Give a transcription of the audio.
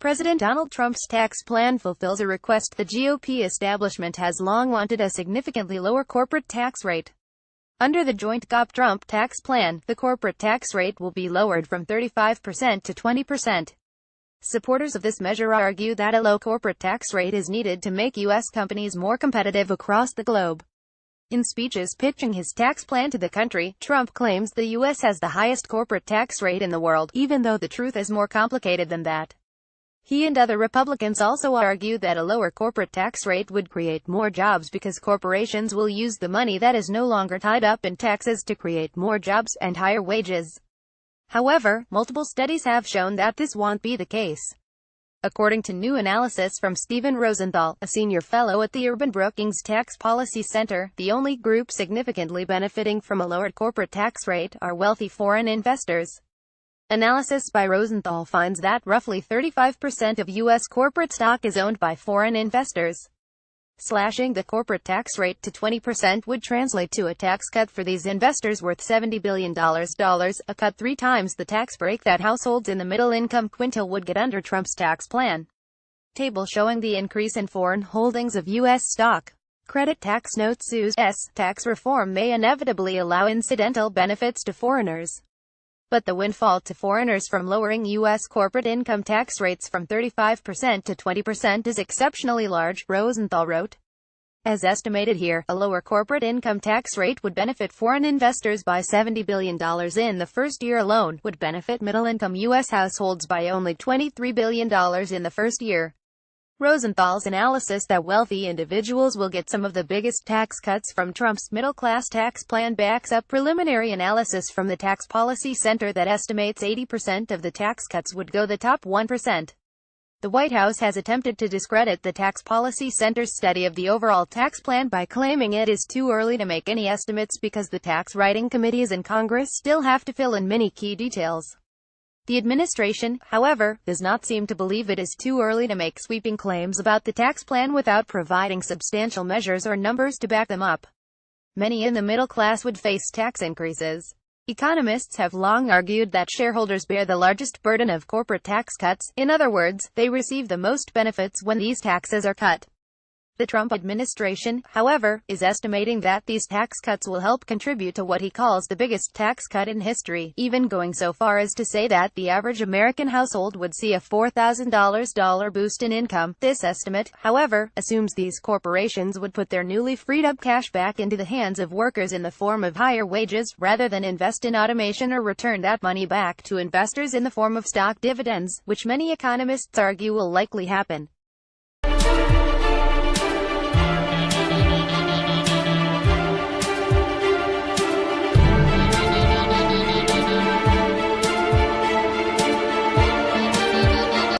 President Donald Trump's tax plan fulfills a request the GOP establishment has long wanted: a significantly lower corporate tax rate. Under the joint GOP-Trump tax plan, the corporate tax rate will be lowered from 35% to 20%. Supporters of this measure argue that a low corporate tax rate is needed to make U.S. companies more competitive across the globe. In speeches pitching his tax plan to the country, Trump claims the U.S. has the highest corporate tax rate in the world, even though the truth is more complicated than that. He and other Republicans also argue that a lower corporate tax rate would create more jobs because corporations will use the money that is no longer tied up in taxes to create more jobs and higher wages. However, multiple studies have shown that this won't be the case. According to new analysis from Stephen Rosenthal, a senior fellow at the Urban Brookings Tax Policy Center, the only group significantly benefiting from a lowered corporate tax rate are wealthy foreign investors. Analysis by Rosenthal finds that roughly 35% of U.S. corporate stock is owned by foreign investors. Slashing the corporate tax rate to 20% would translate to a tax cut for these investors worth $70 billion, a cut 3 times the tax break that households in the middle-income quintile would get under Trump's tax plan. Table showing the increase in foreign holdings of U.S. stock. Credit tax note SUS. Tax reform may inevitably allow incidental benefits to foreigners. But the windfall to foreigners from lowering U.S. corporate income tax rates from 35% to 20% is exceptionally large, Rosenthal wrote. As estimated here, a lower corporate income tax rate would benefit foreign investors by $70 billion in the first year alone, would benefit middle-income U.S. households by only $23 billion in the first year. Rosenthal's analysis that wealthy individuals will get some of the biggest tax cuts from Trump's middle-class tax plan backs up preliminary analysis from the Tax Policy Center that estimates 80% of the tax cuts would go the top 1%. The White House has attempted to discredit the Tax Policy Center's study of the overall tax plan by claiming it is too early to make any estimates because the tax writing committees in Congress still have to fill in many key details. The administration, however, does not seem to believe it is too early to make sweeping claims about the tax plan without providing substantial measures or numbers to back them up. Many in the middle class would face tax increases. Economists have long argued that shareholders bear the largest burden of corporate tax cuts. In other words, they receive the most benefits when these taxes are cut. The Trump administration, however, is estimating that these tax cuts will help contribute to what he calls the biggest tax cut in history, even going so far as to say that the average American household would see a $4,000 boost in income. This estimate, however, assumes these corporations would put their newly freed up cash back into the hands of workers in the form of higher wages, rather than invest in automation or return that money back to investors in the form of stock dividends, which many economists argue will likely happen.